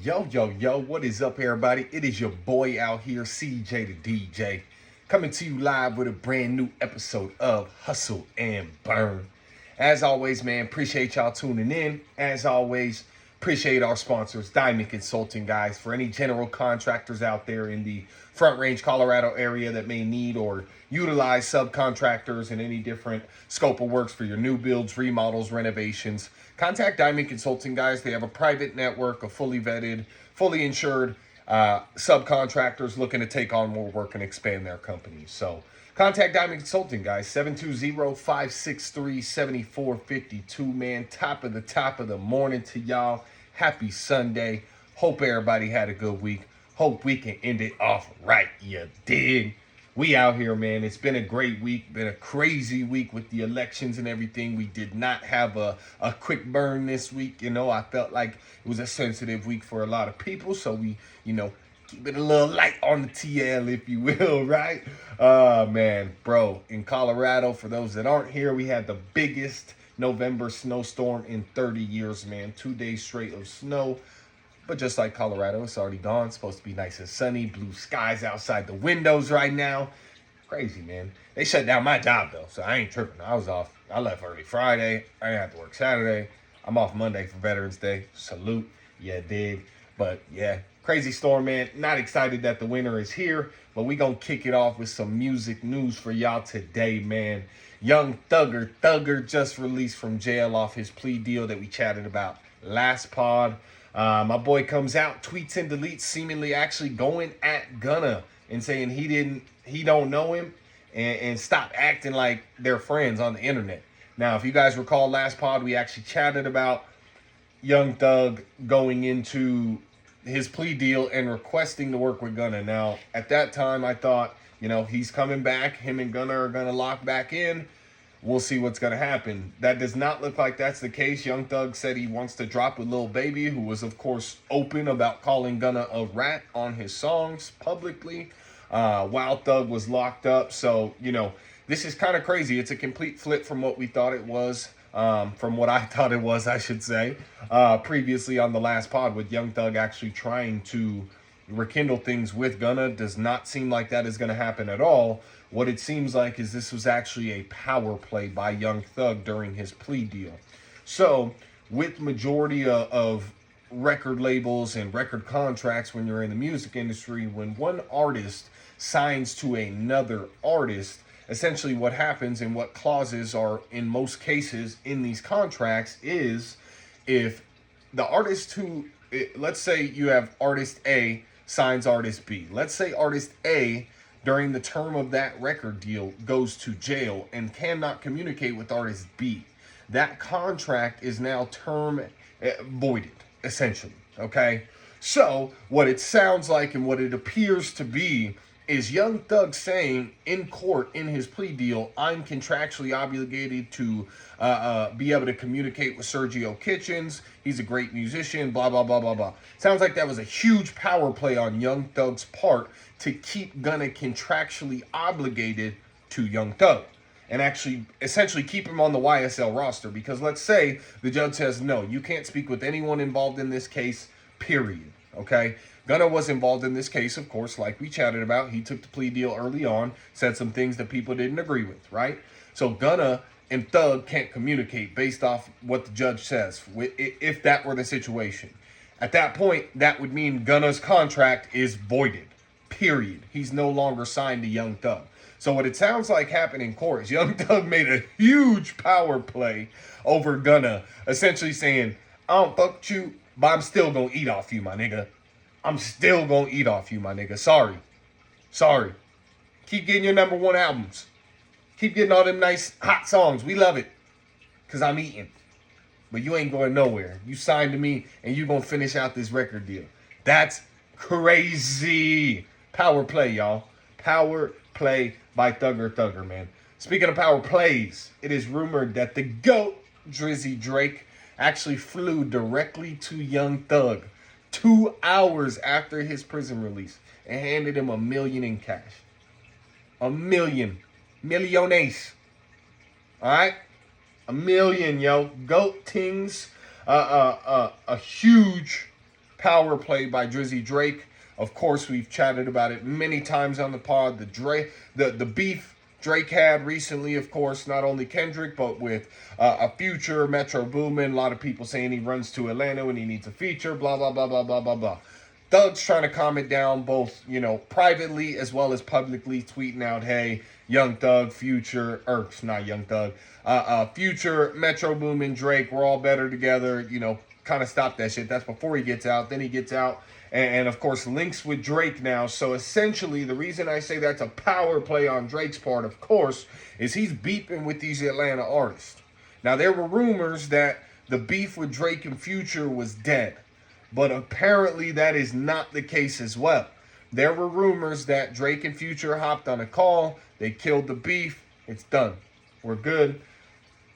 Yo, what is up, everybody? It is your boy out here, CJ the DJ, coming to you live with a brand new episode of Hustle and Burn. As always, man, appreciate y'all tuning in. As always, appreciate our sponsors, Diamond Consulting, guys. For any general contractors out there in the Front Range, Colorado area that may need or utilize subcontractors in any different scope of works for your new builds, remodels, renovations, contact Diamond Consulting, guys. They have a private network of fully vetted, fully insured subcontractors looking to take on more work and expand their companies. So contact Diamond Consulting, guys. 720-563-7452, man. Top of the morning to y'all. Happy Sunday. Hope everybody had a good week. Hope we can end it off right, you dig? We out here, man. It's been a great week. Been a crazy week with the elections and everything. We did not have a quick burn this week. I felt like it was a sensitive week for a lot of people. So we, keep it a little light on the TL, if you will, right? Man, bro, in Colorado, for those that aren't here, we had the biggest November snowstorm in 30 years, man. 2 days straight of snow. But just like Colorado, it's already gone. It's supposed to be nice and sunny. Blue skies outside the windows right now. Crazy, man. They shut down my job, though, so I ain't tripping. I was off. I left early Friday. I didn't have to work Saturday. I'm off Monday for Veterans Day. Salute. Yeah, dig. But, yeah, crazy storm, man. Not excited that the winter is here, but we gonna kick it off with some music news for y'all today, man. Young Thugger just released from jail off his plea deal that we chatted about last pod. My boy comes out, tweets and deletes, seemingly actually going at Gunna and saying he don't know him and stop acting like they're friends on the internet. Now, if you guys recall last pod, we actually chatted about Young Thug going into his plea deal and requesting to work with Gunna. Now, at that time, I thought, he's coming back. Him and Gunna are going to lock back in. We'll see what's going to happen. That does not look like that's the case. Young Thug said he wants to drop with Lil Baby, who was, of course, open about calling Gunna a rat on his songs publicly, while Thug was locked up. So, this is kind of crazy. It's a complete flip from what we thought it was, from what I thought it was, I should say, previously on the last pod, with Young Thug actually trying to rekindle things with Gunna. Does not seem like that is going to happen at all. What it seems like is this was actually a power play by Young Thug during his plea deal. So, with majority of record labels and record contracts when you're in the music industry, when one artist signs to another artist, essentially what happens and what clauses are in most cases in these contracts is if the artist who, let's say you have artist A signs artist B. Let's say artist A, during the term of that record deal, goes to jail and cannot communicate with artist B. That contract is now term voided, essentially, okay? So, what it sounds like and what it appears to be is Young Thug saying in court in his plea deal, I'm contractually obligated to be able to communicate with Sergio Kitchens. He's a great musician, blah, blah, blah, blah, blah. Sounds like that was a huge power play on Young Thug's part to keep Gunna contractually obligated to Young Thug and actually essentially keep him on the YSL roster. Because let's say the judge says, no, you can't speak with anyone involved in this case, period, okay? Gunna was involved in this case, of course, like we chatted about. He took the plea deal early on, said some things that people didn't agree with, right? So Gunna and Thug can't communicate based off what the judge says, if that were the situation. At that point, that would mean Gunna's contract is voided, period. He's no longer signed to Young Thug. So what it sounds like happened in court is Young Thug made a huge power play over Gunna, essentially saying, I don't fuck with you, but I'm still going to eat off you, my nigga. I'm still gonna eat off you, my nigga. Sorry. Keep getting your #1 albums. Keep getting all them nice hot songs. We love it. Cause I'm eating. But you ain't going nowhere. You signed to me and you gonna finish out this record deal. That's crazy. Power play, y'all. Power play by Thugger, man. Speaking of power plays, it is rumored that the GOAT, Drizzy Drake, actually flew directly to Young Thug 2 hours after his prison release and handed him $1 million in cash. $1 million. Milliones. Alright? $1 million, yo. Goat Tings. A huge Power play by Drizzy Drake. Of course, we've chatted about it many times on the pod. The beef Drake had recently, of course, not only Kendrick, but with a Future, Metro Boomin. A lot of people saying he runs to Atlanta when he needs a feature, blah, blah, blah, blah, blah, blah, blah. Thug's trying to calm it down, both, privately as well as publicly, tweeting out, hey, Young Thug, Future, or not Young Thug, Future, Metro Boomin, Drake, we're all better together, kind of stop that shit. That's before he gets out. Then he gets out and of course, links with Drake now. So essentially, the reason I say that's a power play on Drake's part, of course, is he's beefing with these Atlanta artists. Now, there were rumors that the beef with Drake and Future was dead. But apparently, that is not the case as well. There were rumors that Drake and Future hopped on a call. They killed the beef. It's done. We're good.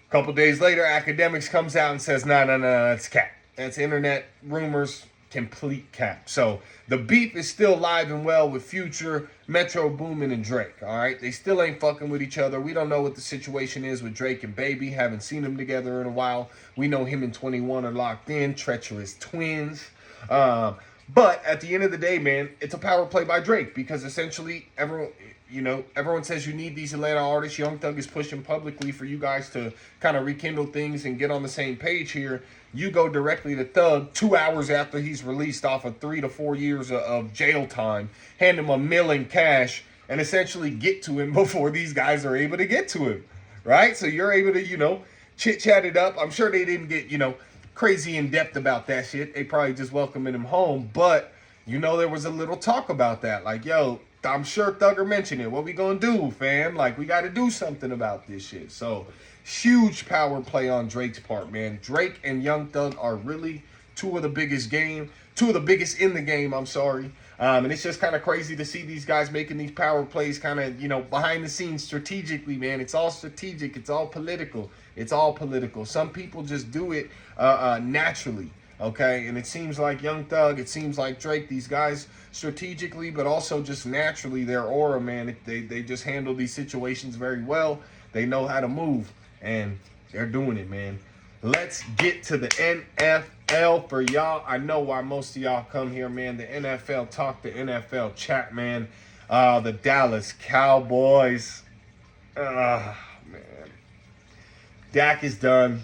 A couple days later, Academics comes out and says, no, that's cap. That's internet rumors, complete cap. So the beef is still live and well with Future, Metro Boomin, and Drake, all right? They still ain't fucking with each other. We don't know what the situation is with Drake and Baby. Haven't seen them together in a while. We know him and 21 are locked in, treacherous twins. But at the end of the day, man, it's a power play by Drake because essentially everyone says you need these Atlanta artists. Young Thug is pushing publicly for you guys to kind of rekindle things and get on the same page here. You go directly to Thug 2 hours after he's released off of 3 to 4 years of jail time, hand him $1 million cash, and essentially get to him before these guys are able to get to him, right? So you're able to, chit-chat it up. I'm sure they didn't get, crazy in-depth about that shit. They probably just welcoming him home, but, there was a little talk about that. Like, yo, I'm sure Thugger mentioned it. What we gonna do, fam? Like, we got to do something about this shit. So, huge power play on Drake's part, man. Drake and Young Thug are really two of the biggest in the game, I'm sorry. And it's just kind of crazy to see these guys making these power plays kind of, behind the scenes strategically, man. It's all strategic. It's all political. Some people just do it naturally. Okay, and it seems like Young Thug, it seems like Drake, these guys strategically, but also just naturally, their aura, man, they just handle these situations very well. They know how to move, and they're doing it, man. Let's get to the NFL for y'all. I know why most of y'all come here, man. The NFL talk, the NFL chat, man. The Dallas Cowboys. Man. Dak is done.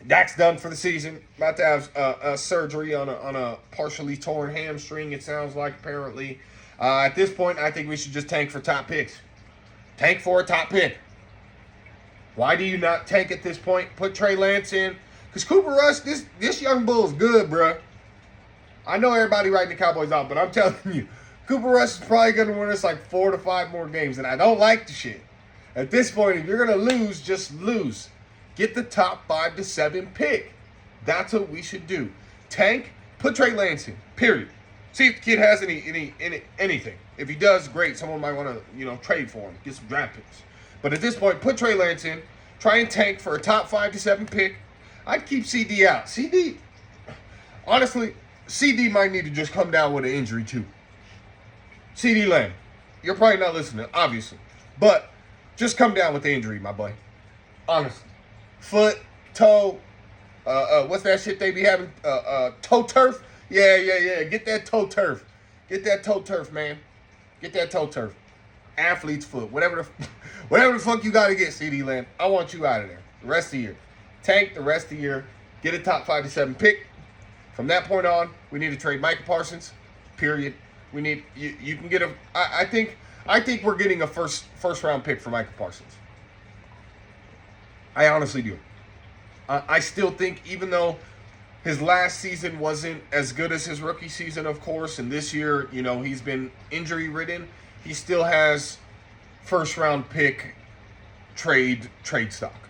Dak's done for the season. About to have surgery on a partially torn hamstring, it sounds like, apparently. At this point, I think we should just tank for top picks. Tank for a top pick. Why do you not tank at this point? Put Trey Lance in. Because Cooper Rush, this young bull's good, bro. I know everybody writing the Cowboys out, but I'm telling you, Cooper Rush is probably going to win us like 4 to 5 more games, and I don't like the shit. At this point, if you're going to lose, just lose. Get the top 5 to 7 pick. That's what we should do. Tank, put Trey Lance in, period. See if the kid has anything. If he does, great. Someone might want to, trade for him, get some draft picks. But at this point, put Trey Lance in. Try and tank for a top 5 to 7 pick. I'd keep CD out. Honestly, CD might need to just come down with an injury too. CD Lamb, you're probably not listening, obviously. But just come down with the injury, my boy. Honestly. Foot, toe, what's that shit they be having? Toe turf? Yeah. Get that toe turf. Get that toe turf, man. Get that toe turf. Athlete's foot. Whatever the fuck you got to get, CD Lamb. I want you out of there. The rest of the year. Tank the rest of the year. Get a top 5 to 7 pick. From that point on, we need to trade Micah Parsons. Period. We need you can get I think we're getting a first round pick for Micah Parsons. I honestly do. I still think, even though his last season wasn't as good as his rookie season, of course, and this year, he's been injury ridden, he still has first round pick trade stock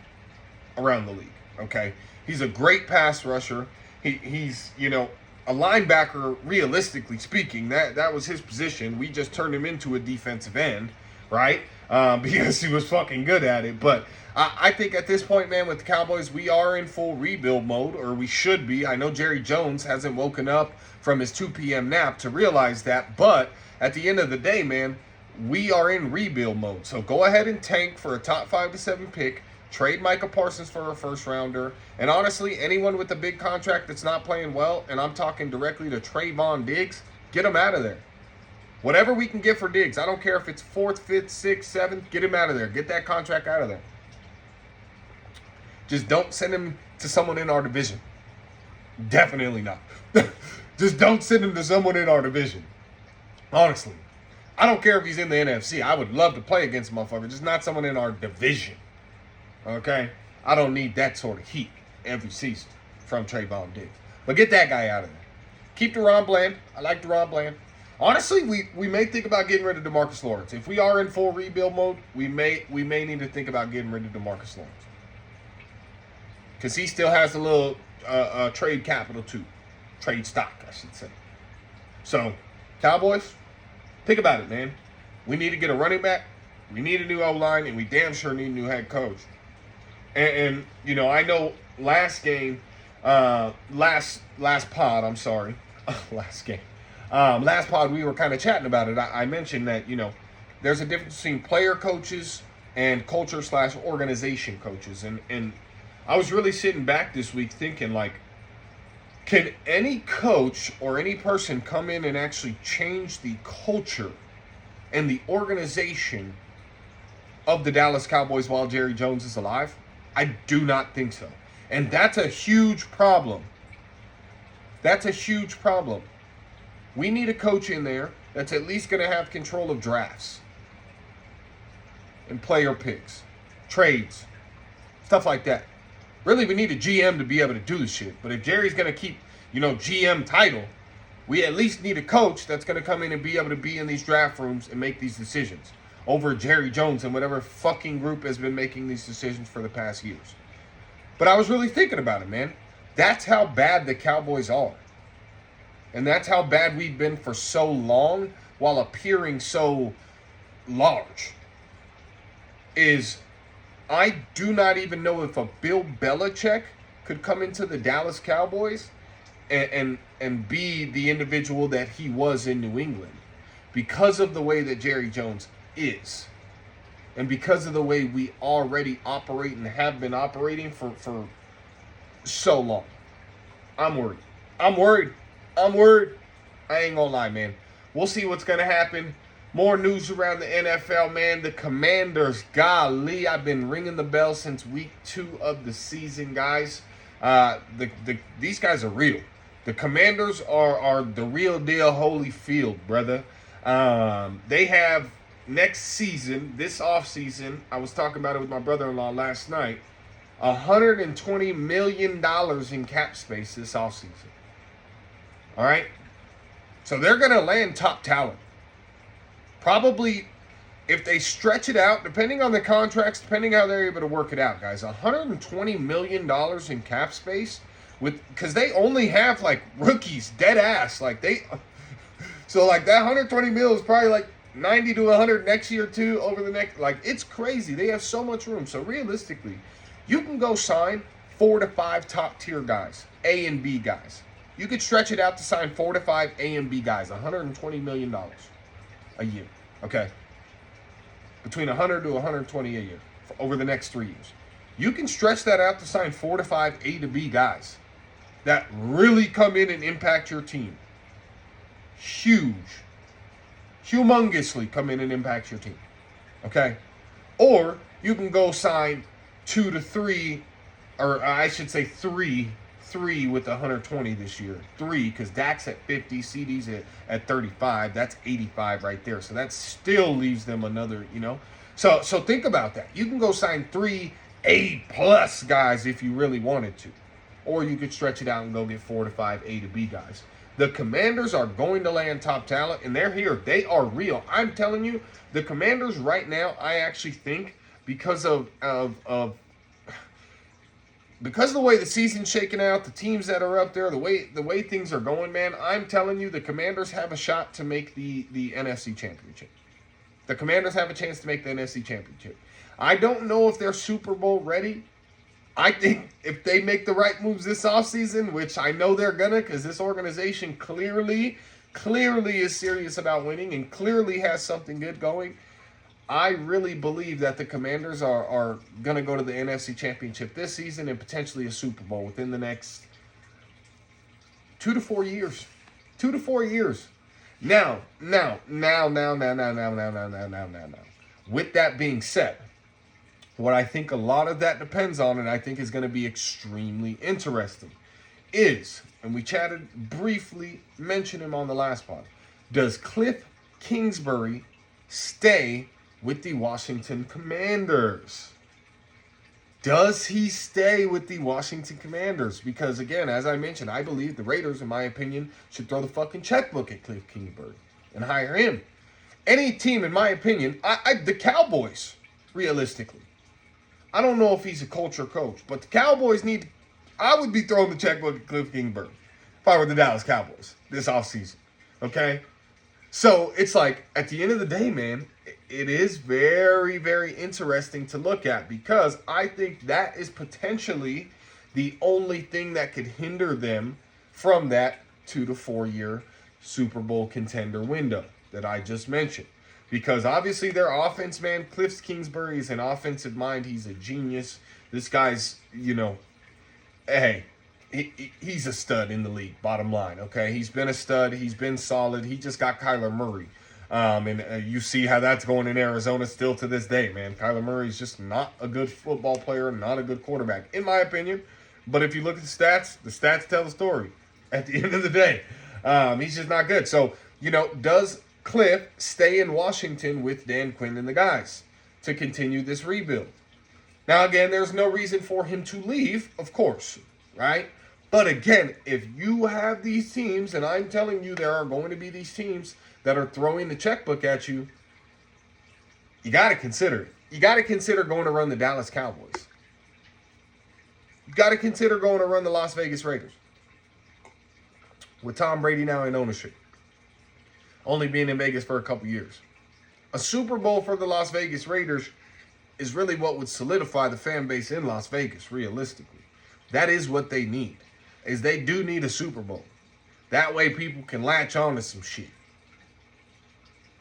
around the league. Okay, he's a great pass rusher. He's a linebacker. Realistically speaking, that was his position. We just turned him into a defensive end, right? Because he was fucking good at it. But I think at this point, man, with the Cowboys, we are in full rebuild mode, or we should be. I know Jerry Jones hasn't woken up from his 2 p.m. nap to realize that, but at the end of the day, man, we are in rebuild mode. So go ahead and tank for a top 5 to 7 pick. Trade Micah Parsons for a first rounder. And honestly, anyone with a big contract that's not playing well, and I'm talking directly to Trayvon Diggs, get him out of there. Whatever we can get for Diggs, I don't care if it's 4th, 5th, 6th, 7th, get him out of there. Get that contract out of there. Just don't send him to someone in our division. Definitely not. Just don't send him to someone in our division. Honestly. I don't care if he's in the NFC. I would love to play against motherfucker. Just not someone in our division. Okay? I don't need that sort of heat every season from Trayvon Diggs. But get that guy out of there. Keep DaRon Bland. I like DaRon Bland. Honestly, we may think about getting rid of DeMarcus Lawrence. If we are in full rebuild mode, we may need to think about getting rid of DeMarcus Lawrence. Because he still has a little trade capital too. Trade stock, I should say. So, Cowboys, think about it, man. We need to get a running back. We need a new O-line, and we damn sure need a new head coach. And you know, I know last game, last pod, I'm sorry. Last game. Last pod, we were kind of chatting about it. I mentioned that, you know, there's a difference between player coaches and culture/organization coaches. And I was really sitting back this week thinking, like, can any coach or any person come in and actually change the culture and the organization of the Dallas Cowboys while Jerry Jones is alive? I do not think so. And that's a huge problem. That's a huge problem. We need a coach in there that's at least going to have control of drafts and player picks, trades, stuff like that. Really, we need a GM to be able to do this shit. But if Jerry's going to keep, you know, GM title, we at least need a coach that's going to come in and be able to be in these draft rooms and make these decisions over Jerry Jones and whatever fucking group has been making these decisions for the past years. But I was really thinking about it, man. That's how bad the Cowboys are. And that's how bad we've been for so long while appearing so large. I do not even know if a Bill Belichick could come into the Dallas Cowboys and be the individual that he was in New England because of the way that Jerry Jones is. And because of the way we already operate and have been operating for so long. I'm worried. I ain't gonna lie, man. We'll see what's gonna happen. More news around the NFL, man. The Commanders, golly, I've been ringing the bell since week 2 of the season, guys. These guys are real. The Commanders are the real deal Holyfield, brother. They have next season, this offseason, I was talking about it with my brother-in-law last night, $120 million in cap space this offseason. All right? So they're going to land top talent. Probably, if they stretch it out, depending on the contracts, depending how they're able to work it out, guys, $120 million in cap space, because they only have, like, rookies, dead ass. Like, so, like, that $120 million is probably, like, 90 to 100 next year, too, over the next, like, it's crazy. They have so much room. So, realistically, you can go sign 4 to 5 top-tier guys, A and B guys. You could stretch it out to sign 4 to 5 A and B guys, $120 million a year, okay? Between 100 to 120 a year over the next 3 years. You can stretch that out to sign 4 to 5 A to B guys that really come in and impact your team. Humongously come in and impact your team, okay? Or you can go sign 2 to 3, or I should say 3 with 120 this year. 3, because Dak's at 50, CD's at 35. That's 85 right there. So that still leaves them another, you know. So think about that. You can go sign 3 A+ guys if you really wanted to. Or you could stretch it out and go get 4 to 5 A to B guys. The Commanders are going to land top talent, and they're here. They are real. I'm telling you, the Commanders right now, I actually think, because of the way the season's shaking out, the teams that are up there, the way things are going, man, I'm telling you, the Commanders have a shot to make the NFC Championship. The Commanders have a chance to make the NFC Championship. I don't know if they're Super Bowl ready. I think if they make the right moves this offseason, which I know they're gonna, because this organization clearly is serious about winning and clearly has something good going, I really believe that the Commanders are going to go to the NFC Championship this season and potentially a Super Bowl within the next 2 to 4 years. 2 to 4 years. Now. With that being said, what I think a lot of that depends on, and I think is going to be extremely interesting, is, and we chatted briefly, mentioned him on the last pod, does Cliff Kingsbury stay with the Washington Commanders? Does he stay with the Washington Commanders? Because, again, as I mentioned, I believe the Raiders, in my opinion, should throw the fucking checkbook at Cliff Kingsbury and hire him. Any team, in my opinion, the Cowboys, realistically. I don't know if he's a culture coach, but the Cowboys need, I would be throwing the checkbook at Cliff Kingsbury if I were the Dallas Cowboys this offseason. Okay? So, it's like, at the end of the day, man, it is very, very interesting to look at, because I think that is potentially the only thing that could hinder them from that 2 to 4 year Super Bowl contender window that I just mentioned. Because obviously their offense, man, Cliff Kingsbury is an offensive mind. He's a genius. This guy's, hey, he's a stud in the league, bottom line, okay? He's been a stud. He's been solid. He just got Kyler Murray. And you see how that's going in Arizona still to this day, man. Kyler Murray's just not a good football player, not a good quarterback, in my opinion. But if you look at the stats tell the story. At the end of the day, he's just not good. So, does Cliff stay in Washington with Dan Quinn and the guys to continue this rebuild? Now, again, there's no reason for him to leave, of course, right? But again, if you have these teams, and I'm telling you there are going to be these teams that are throwing the checkbook at you, you got to consider it. You got to consider going to run the Dallas Cowboys. You got to consider going to run the Las Vegas Raiders. With Tom Brady now in ownership. Only being in Vegas for a couple years. A Super Bowl for the Las Vegas Raiders is really what would solidify the fan base in Las Vegas, realistically. That is what they need. Is they do need a Super Bowl. That way people can latch on to some shit.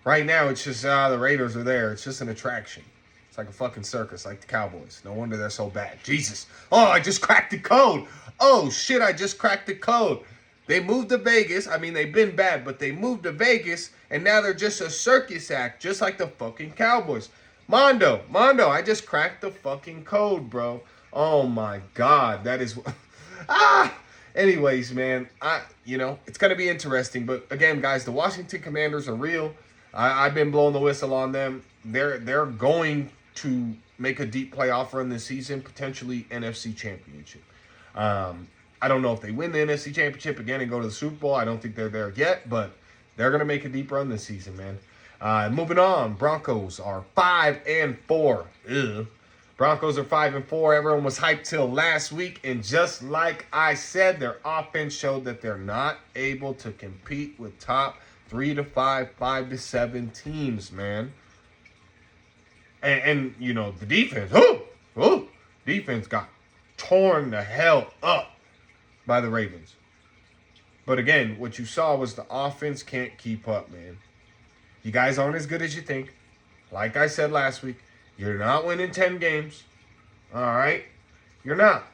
Right now, it's just, the Raiders are there. It's just an attraction. It's like a fucking circus, like the Cowboys. No wonder they're so bad. Jesus. Oh, I just cracked the code. Oh, shit, I just cracked the code. They moved to Vegas. I mean, they've been bad, but they moved to Vegas, and now they're just a circus act, just like the fucking Cowboys. Mondo, I just cracked the fucking code, bro. Oh, my God. That is... Anyways, man, it's going to be interesting. But, again, guys, the Washington Commanders are real. I've been blowing the whistle on them. They're going to make a deep playoff run this season, potentially NFC Championship. I don't know if they win the NFC Championship again and go to the Super Bowl. I don't think they're there yet, but they're going to make a deep run this season, man. Moving on, Broncos are 5-4. Ugh. Broncos are 5-4. Everyone was hyped till last week, and just like I said, their offense showed that they're not able to compete with top 3 to 5, 5 to 7 teams, man. And the defense, defense got torn the hell up by the Ravens. But again, what you saw was the offense can't keep up, man. You guys aren't as good as you think. Like I said last week, you're not winning 10 games. All right? You're not.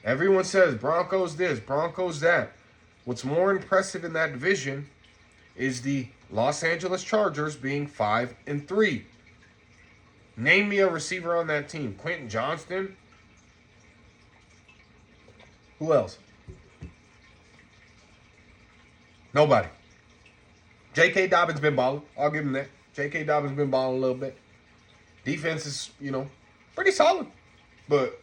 Everyone says Broncos this, Broncos that. What's more impressive in that division is the Los Angeles Chargers being 5-3. Name me a receiver on that team. Quentin Johnston? Who else? Nobody. J.K. Dobbins been balling. I'll give him that. J.K. Dobbins been balling a little bit. Defense is, pretty solid. But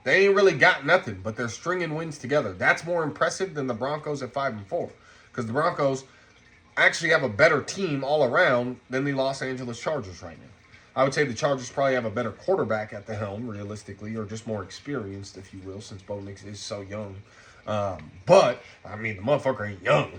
they ain't really got nothing. But they're stringing wins together. That's more impressive than the Broncos at 5-4. Because the Broncos actually have a better team all around than the Los Angeles Chargers right now. I would say the Chargers probably have a better quarterback at the helm, realistically, or just more experienced, if you will, since Bo Nix is so young. But, I mean, the motherfucker ain't young.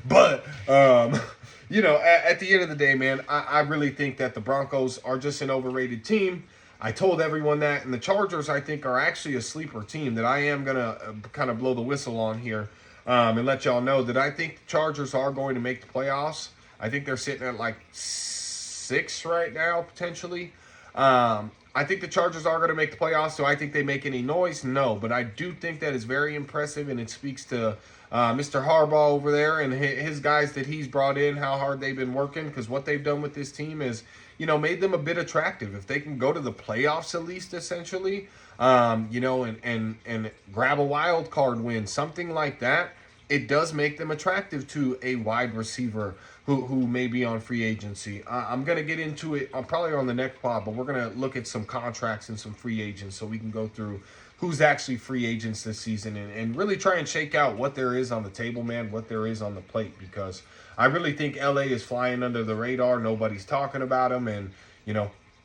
But, at the end of the day, man, I really think that the Broncos are just an overrated team. I told everyone that. And the Chargers, I think, are actually a sleeper team that I am going to kind of blow the whistle on here and let y'all know that I think the Chargers are going to make the playoffs. I think they're sitting at like 6 right now, potentially. I think the Chargers are going to make the playoffs. So I think they make any noise? No. But I do think that is very impressive, and it speaks to Mr. Harbaugh over there and his guys that he's brought in, how hard they've been working, because what they've done with this team is, made them a bit attractive. If they can go to the playoffs at least, essentially, and grab a wild card win, something like that, it does make them attractive to a wide receiver who may be on free agency. I'm going to get into it probably on the next pod, but we're going to look at some contracts and some free agents so we can go through who's actually free agents this season and really try and shake out what there is on the table, man, what there is on the plate, because I really think LA is flying under the radar. Nobody's talking about them, and,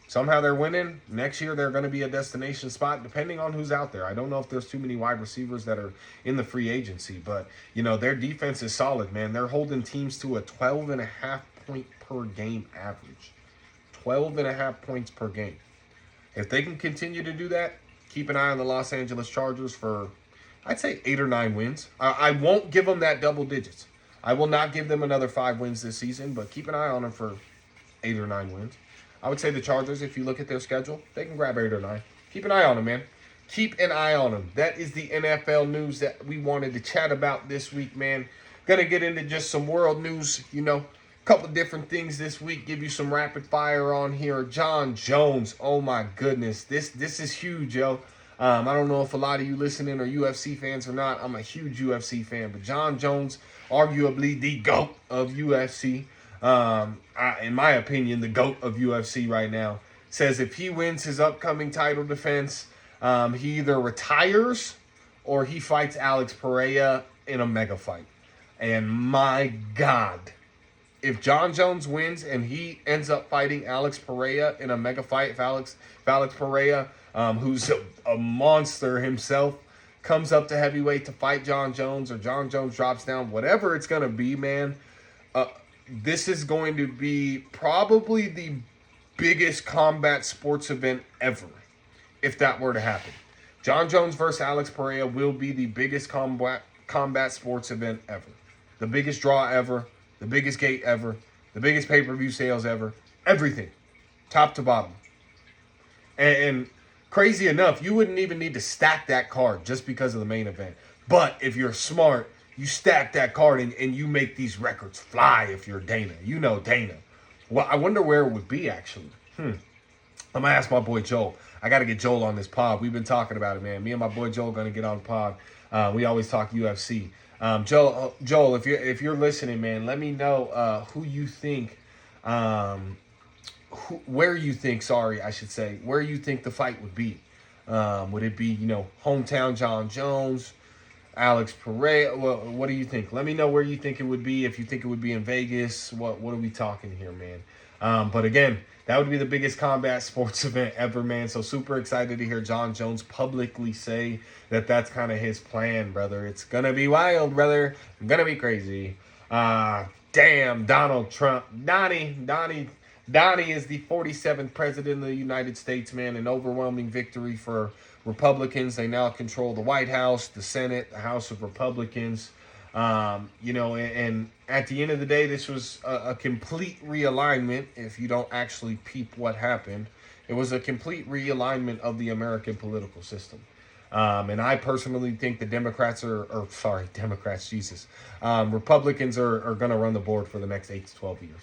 somehow they're winning. Next year, they're going to be a destination spot, depending on who's out there. I don't know if there's too many wide receivers that are in the free agency, but, their defense is solid, man. They're holding teams to a 12.5 point per game average. 12.5 points per game. If they can continue to do that, keep an eye on the Los Angeles Chargers for, I'd say, 8 or 9 wins. I won't give them that double digits. I will not give them another 5 wins this season, but keep an eye on them for 8 or 9 wins. I would say the Chargers, if you look at their schedule, they can grab 8 or 9. Keep an eye on them, man. Keep an eye on them. That is the NFL news that we wanted to chat about this week, man. Gonna get into just some world news, couple different things this week. Give you some rapid fire on here. John Jones, oh my goodness. This is huge, yo. I don't know if a lot of you listening are UFC fans or not. I'm a huge UFC fan, but John Jones, arguably the GOAT of UFC. In my opinion, the GOAT of UFC right now, says if he wins his upcoming title defense, he either retires or he fights Alex Pereira in a mega fight. And my God, if John Jones wins and he ends up fighting Alex Pereira in a mega fight, if Alex Pereira, who's a monster himself, comes up to heavyweight to fight John Jones, or John Jones drops down, whatever it's going to be, man, this is going to be probably the biggest combat sports event ever, if that were to happen. John Jones versus Alex Pereira will be the biggest combat sports event ever. The biggest draw ever, the biggest gate ever, the biggest pay-per-view sales ever, everything, top to bottom. And crazy enough, you wouldn't even need to stack that card just because of the main event. But if you're smart, you stack that card and you make these records fly if you're Dana. You know Dana. Well, I wonder where it would be, actually. I'm going to ask my boy Joel. I got to get Joel on this pod. We've been talking about it, man. Me and my boy Joel going to get on the pod. We always talk UFC. Joel, if you're listening, man, let me know who you think, where you think the fight would be. Would it be, hometown John Jones, Alex Pereira? What do you think? Let me know where you think it would be. If you think it would be in Vegas, what are we talking here, man? But again, that would be the biggest combat sports event ever, man. So super excited to hear John Jones publicly say that that's kind of his plan, brother. It's going to be wild, brother. Going to be crazy. Damn, Donald Trump. Donnie is the 47th president of the United States, man. An overwhelming victory for Republicans. They now control the White House, the Senate, the House of Republicans. And at the end of the day, this was a complete realignment. If you don't actually peep what happened, it was a complete realignment of the American political system. And I personally think the Republicans are going to run the board for the next 8 to 12 years.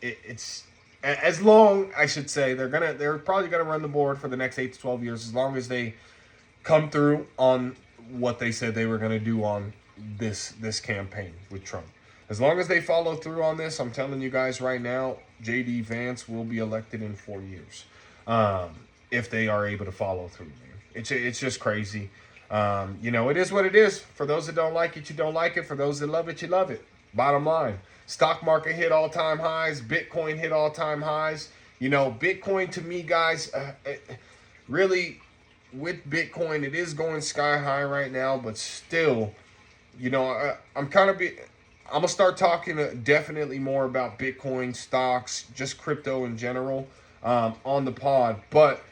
It's as long, I should say, they're probably gonna run the board for the next 8 to 12 years, as long as they come through on what they said they were gonna do on this campaign with Trump. As long as they follow through on this, I'm telling you guys right now, J.D. Vance will be elected in 4 years, if they are able to follow through, man. It's just crazy. It is what it is. For those that don't like it, you don't like it. For those that love it, you love it. Bottom line. Stock market hit all-time highs. Bitcoin hit all-time highs. Bitcoin, to me, guys, really, with Bitcoin, it is going sky high right now. But still, I'm going to start talking definitely more about Bitcoin, stocks, just crypto in general on the pod. But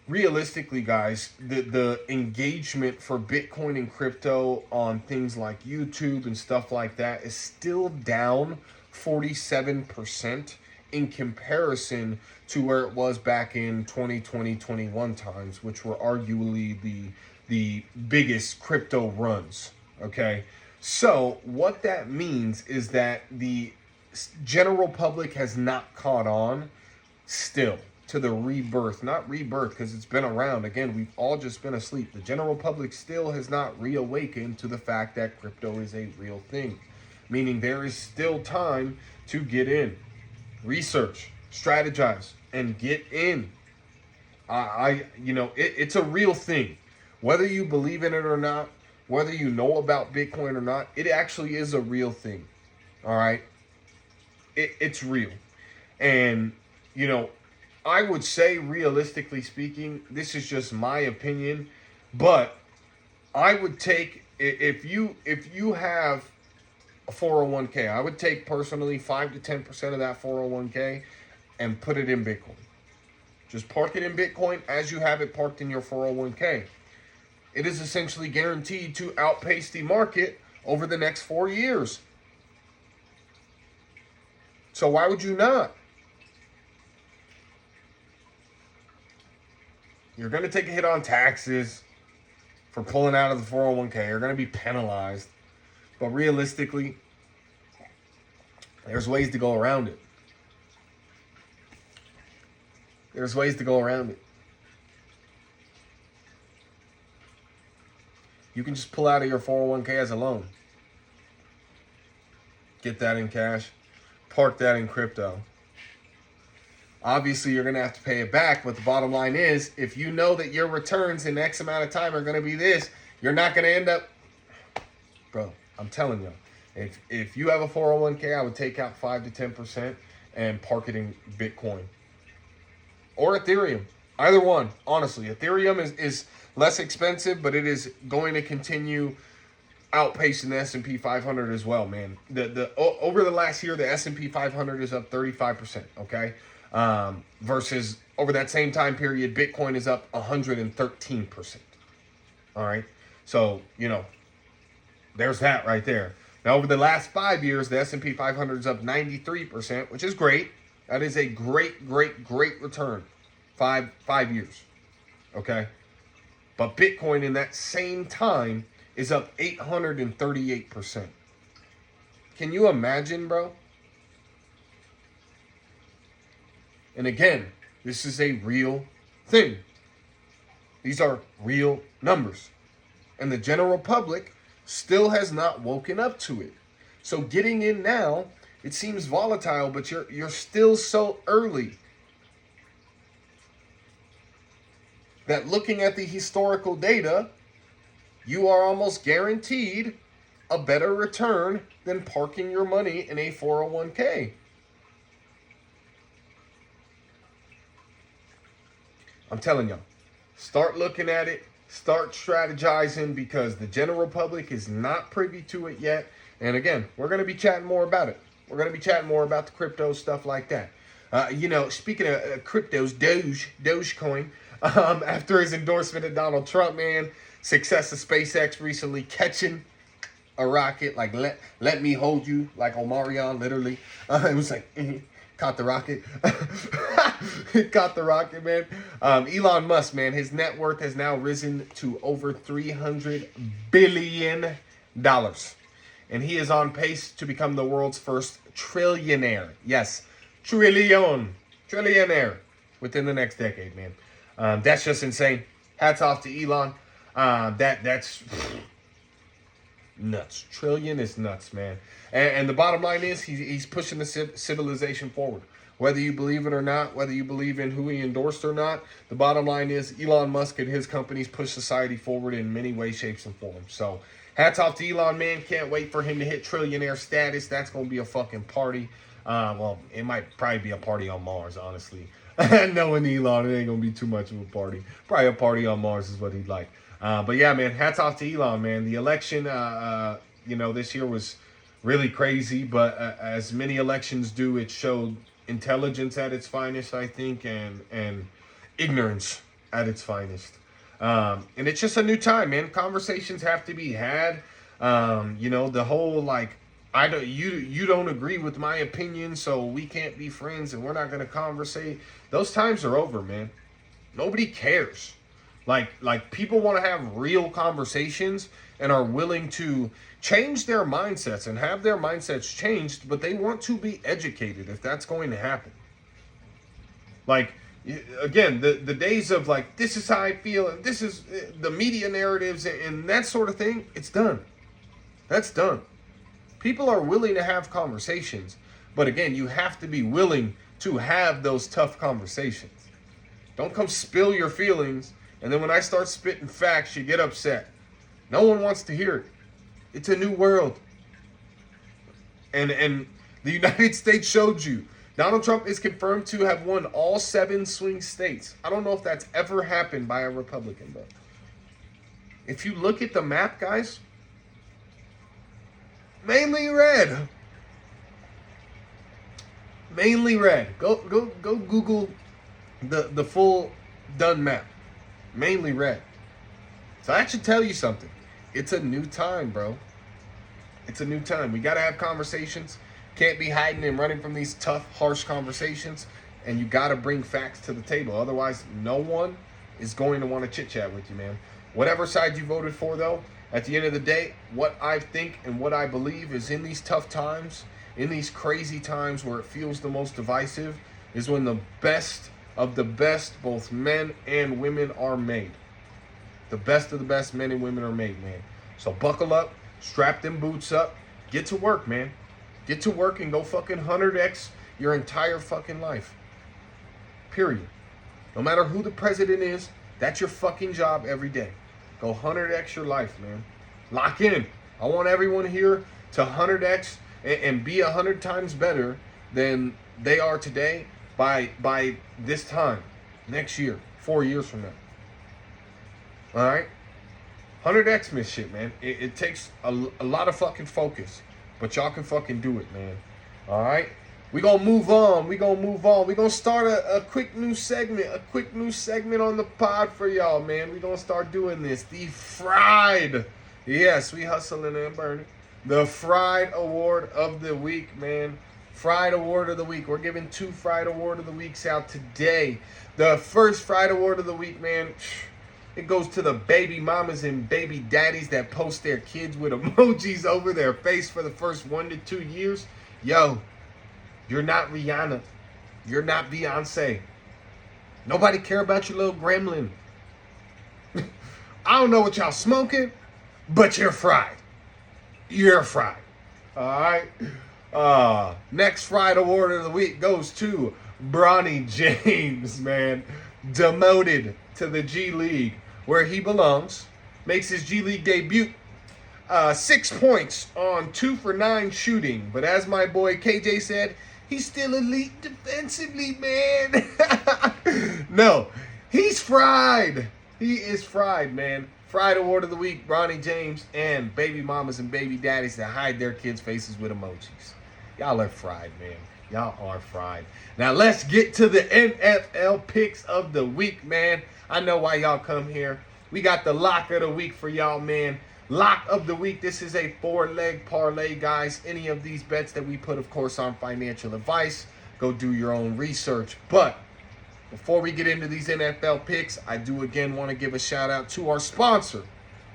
realistically, guys, the engagement for Bitcoin and crypto on things like YouTube and stuff like that is still down 47% in comparison to where it was back in 2020, 21 times, which were arguably the biggest crypto runs. Okay. So what that means is that the general public has not caught on still to the rebirth, not rebirth because it's been around. Again, we've all just been asleep. The general public still has not reawakened to the fact that crypto is a real thing, meaning there is still time to get in, research, strategize, and get in. It's a real thing. Whether you believe in it or not, whether you know about Bitcoin or not, it actually is a real thing. All right? It's real. And, I would say, realistically speaking, this is just my opinion, but I would take, if you have a 401k, I would take personally 5 to 10% of that 401k and put it in Bitcoin. Just park it in Bitcoin as you have it parked in your 401k. It is essentially guaranteed to outpace the market over the next 4 years. So why would you not? You're going to take a hit on taxes for pulling out of the 401k. You're going to be penalized. But realistically, there's ways to go around it. There's ways to go around it. You can just pull out of your 401k as a loan. Get that in cash. Park that in crypto. Obviously, you're going to have to pay it back, but the bottom line is, if you know that your returns in X amount of time are going to be this, you're not going to end up... Bro, I'm telling you, if you have a 401k, I would take out 5 to 10% and park it in Bitcoin. Or Ethereum. Either one, honestly. Ethereum is less expensive, but it is going to continue outpacing the S&P 500 as well, man. Over the last year, the S&P 500 is up 35%, okay? Versus over that same time period, Bitcoin is up 113%. All right. So, there's that right there. Now, over the last 5 years, the S&P 500 is up 93%, which is great. That is a great return. Five years. Okay. But Bitcoin in that same time is up 838%. Can you imagine, bro? And again, this is a real thing. These are real numbers. And the general public still has not woken up to it. So getting in now, it seems volatile, but you're still so early that looking at the historical data, you are almost guaranteed a better return than parking your money in a 401k. I'm telling y'all, start looking at it, start strategizing, because the general public is not privy to it yet. And again, we're going to be chatting more about it. We're going to be chatting more about the crypto stuff like that. Speaking of cryptos, Dogecoin, after his endorsement of Donald Trump, man, success of SpaceX recently catching a rocket, like let me hold you, like Omarion, literally. It was like, caught the rocket. Caught the rocket, man. Elon Musk, man, his net worth has now risen to over $300 billion. And he is on pace to become the world's first trillionaire. Yes, trillionaire within the next decade, man. That's just insane. Hats off to Elon. That's nuts. Trillion is nuts, man. And the bottom line is he's pushing the civilization forward. Whether you believe it or not, whether you believe in who he endorsed or not, the bottom line is Elon Musk and his companies push society forward in many ways, shapes, and forms. So hats off to Elon, man. Can't wait for him to hit trillionaire status. That's going to be a fucking party. Well, it might probably be a party on Mars, honestly. Knowing Elon, it ain't going to be too much of a party. Probably a party on Mars is what he'd like. But yeah, man, hats off to Elon, man. The election, this year was really crazy. But as many elections do, it showed intelligence at its finest, I think, and ignorance at its finest. And it's just a new time, man. Conversations have to be had. The whole like, you don't agree with my opinion, so we can't be friends and we're not gonna conversate. Those times are over, man. Nobody cares. Like people want to have real conversations and are willing to change their mindsets and have their mindsets changed, but they want to be educated if that's going to happen. Like, again, the days of like, this is how I feel and this is the media narratives and that sort of thing, it's done. That's done. People are willing to have conversations, but again, you have to be willing to have those tough conversations. Don't come spill your feelings, and then when I start spitting facts, you get upset. No one wants to hear it. It's a new world. And the United States showed you. Donald Trump is confirmed to have won all 7 swing states. I don't know if that's ever happened by a Republican, but if you look at the map, guys, mainly red. Mainly red. Go Google the full done map. Mainly red. So that should tell you something. It's a new time, bro. It's a new time. We got to have conversations. Can't be hiding and running from these tough, harsh conversations. And you got to bring facts to the table. Otherwise, no one is going to want to chit-chat with you, man. Whatever side you voted for, though, at the end of the day, what I think and what I believe is in these tough times, in these crazy times where it feels the most divisive, is when the best of the best, both men and women, are made. The best of the best men and women are made, man. So buckle up, strap them boots up, get to work, man. Get to work and go fucking 100x your entire fucking life. Period. No matter who the president is, that's your fucking job every day. Go 100x your life, man. Lock in. I want everyone here to 100x and be 100 times better than they are today by this time next year, 4 years from now. All right? 100x this shit, man. It takes a lot of fucking focus, but y'all can fucking do it, man. All right? We gonna move on. We gonna start a quick new segment. A quick new segment on the pod for y'all, man. We gonna start doing this. The Fried. Yes, we hustling and burning. The Fried Award of the Week, man. Fried Award of the Week. We're giving 2 Fried Award of the Weeks out today. The first Fried Award of the Week, man, it goes to the baby mamas and baby daddies that post their kids with emojis over their face for the first 1 to 2 years. Yo, you're not Rihanna. You're not Beyonce. Nobody care about your little gremlin. I don't know what y'all smoking, but you're fried. You're fried. All right. Next Fried Award of the Week goes to Bronny James, man. Demoted to the G League, where he belongs. Makes his G League debut. 6 points on 2 for 9 shooting. But as my boy KJ said, he's still elite defensively, man. No, he's fried. He is fried, man. Fried Award of the Week, Bronny James, and baby mamas and baby daddies that hide their kids' faces with emojis. Y'all are fried, man. Y'all are fried. Now let's get to the NFL picks of the week, man. I know why y'all come here. We got the lock of the week for y'all, man. Lock of the week. This is a 4-leg parlay, guys. Any of these bets that we put, of course, on financial advice. Go do your own research. But before we get into these NFL picks, I do again want to give a shout out to our sponsor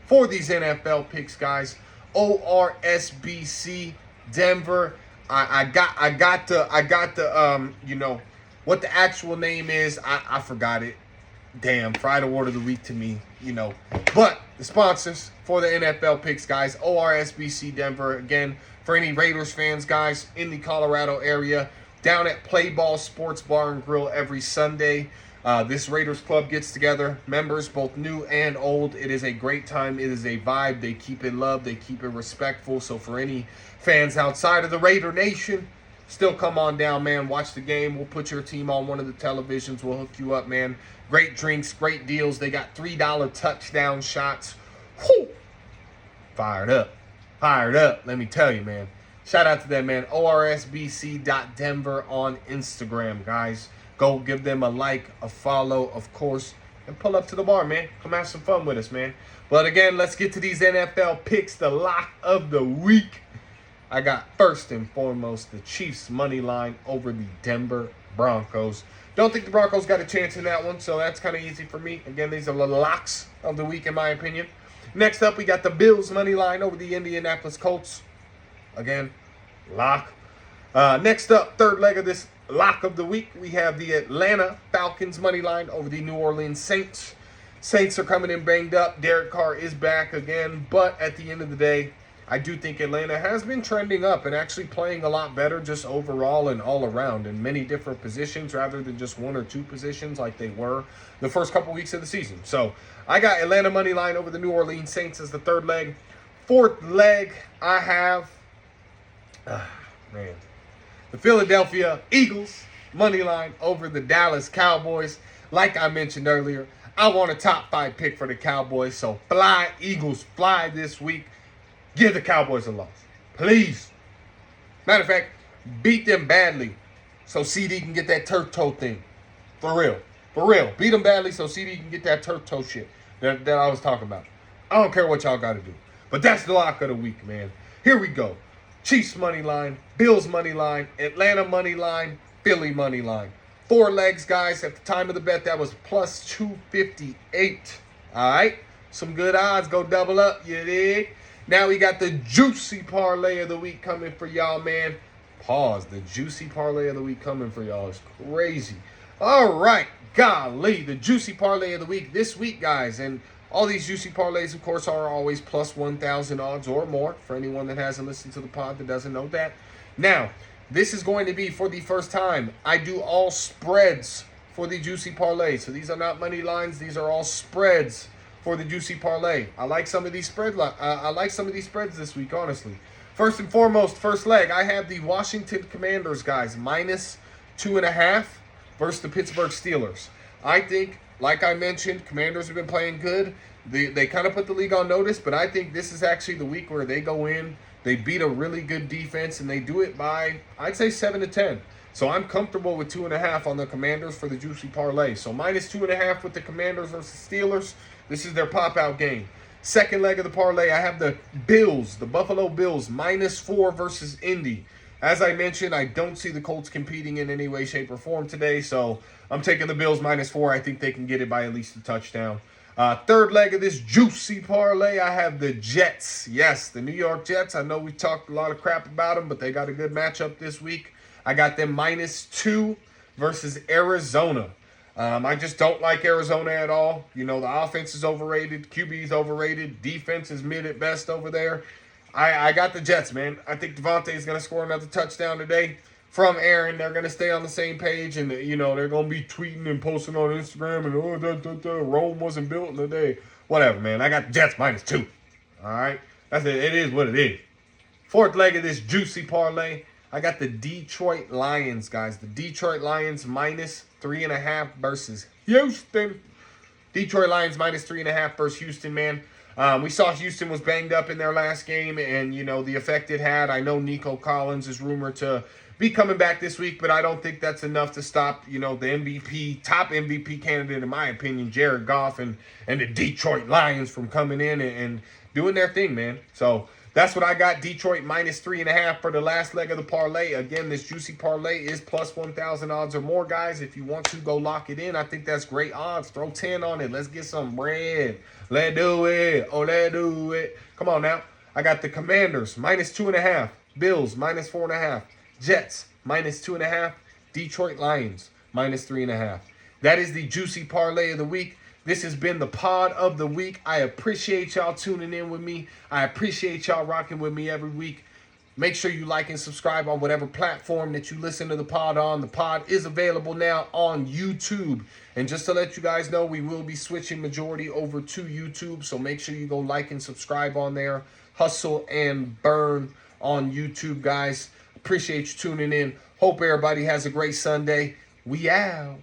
for these NFL picks, guys. ORSBC Denver. I got the what the actual name is. I forgot it. Damn, Fried Award of the Week to me, But the sponsors for the NFL picks, guys, ORSBC Denver. Again, for any Raiders fans, guys, in the Colorado area, down at Play Ball Sports Bar and Grill every Sunday. This Raiders club gets together, members both new and old. It is a great time. It is a vibe. They keep it love. They keep it respectful. So for any fans outside of the Raider Nation, still come on down, man. Watch the game. We'll put your team on one of the televisions. We'll hook you up, man. Great drinks, great deals. They got $3 touchdown shots. Whew. Fired up. Let me tell you, man. Shout out to them, man. ORSBC.Denver on Instagram, guys. Go give them a like, a follow. Of course, and pull up to the bar, man. Come have some fun with us, man. But again, let's get to these NFL picks, the lock of the week. I got first and foremost the Chiefs money line over the Denver Broncos. Don't think the Broncos got a chance in that one, so that's kind of easy for me. Again, these are the locks of the week in my opinion. Next up, we got the Bills money line over the Indianapolis Colts. Again, lock. Next up, third leg of this lock of the week, we have the Atlanta Falcons money line over the New Orleans Saints. Saints are coming in banged up. Derek Carr is back again, but at the end of the day, I do think Atlanta has been trending up and actually playing a lot better just overall and all around in many different positions rather than just one or two positions like they were the first couple weeks of the season. So I got Atlanta money line over the New Orleans Saints as the third leg. Fourth leg, I have, the Philadelphia Eagles money line over the Dallas Cowboys. Like I mentioned earlier, I want a top 5 pick for the Cowboys. So fly, Eagles, fly this week. Give the Cowboys a loss. Please. Matter of fact, beat them badly so CD can get that turf toe thing. For real. For real. Beat them badly so CD can get that turf toe shit that I was talking about. I don't care what y'all got to do. But that's the lock of the week, man. Here we go. Chiefs money line, Bills money line, Atlanta money line, Philly money line. 4 legs, guys. At the time of the bet, that was plus 258. All right? Some good odds. Go double up. You dig? Now we got the juicy parlay of the week coming for y'all, man. Pause. The juicy parlay of the week coming for y'all is crazy. All right. Golly. The juicy parlay of the week this week, guys. And all these juicy parlays, of course, are always plus 1,000 odds or more for anyone that hasn't listened to the pod that doesn't know that. Now, this is going to be for the first time. I do all spreads for the juicy parlay. So these are not money lines. These are all spreads for the juicy parlay. I like some of these spreads this week, honestly. First and foremost, first leg, I have the Washington Commanders, guys, minus 2.5 versus the Pittsburgh Steelers. I think, like I mentioned, Commanders have been playing good. They kind of put the league on notice, but I think this is actually the week where they go in, they beat a really good defense, and they do it by, I'd say, 7-10. So I'm comfortable with 2.5 on the Commanders for the juicy parlay. So minus 2.5 with the Commanders versus Steelers. This is their pop-out game. Second leg of the parlay, I have the Bills, the Buffalo Bills, minus 4 versus Indy. As I mentioned, I don't see the Colts competing in any way, shape, or form today, so I'm taking the Bills minus 4. I think they can get it by at least a touchdown. Third leg of this juicy parlay, I have the Jets. Yes, the New York Jets. I know we talked a lot of crap about them, but they got a good matchup this week. I got them minus 2 versus Arizona. I just don't like Arizona at all. You know, the offense is overrated. QB is overrated. Defense is mid at best over there. I got the Jets, man. I think Devontae is going to score another touchdown today from Aaron. They're going to stay on the same page, and, you know, they're going to be tweeting and posting on Instagram, and, Rome wasn't built in a day. Whatever, man. I got the Jets minus 2. All right? That's it. It is what it is. Fourth leg of this juicy parlay, I got the Detroit Lions, guys. The Detroit Lions minus 3.5 versus Houston. Detroit Lions minus 3.5 versus Houston, man. We saw Houston was banged up in their last game, and, you know, the effect it had. I know Nico Collins is rumored to be coming back this week, but I don't think that's enough to stop, you know, the top MVP candidate, in my opinion, Jared Goff, and the Detroit Lions from coming in and doing their thing, man. So that's what I got. Detroit minus 3.5 for the last leg of the parlay. Again, this juicy parlay is plus 1,000 odds or more, guys. If you want to, go lock it in. I think that's great odds. Throw 10 on it. Let's get some bread. Let's do it. Oh, let's do it. Come on now. I got the Commanders minus 2.5. Bills minus 4.5. Jets minus 2.5. Detroit Lions minus 3.5. That is the juicy parlay of the week. This has been the pod of the week. I appreciate y'all tuning in with me. I appreciate y'all rocking with me every week. Make sure you like and subscribe on whatever platform that you listen to the pod on. The pod is available now on YouTube. And just to let you guys know, we will be switching majority over to YouTube. So make sure you go like and subscribe on there. Hustle and burn on YouTube, guys. Appreciate you tuning in. Hope everybody has a great Sunday. We out.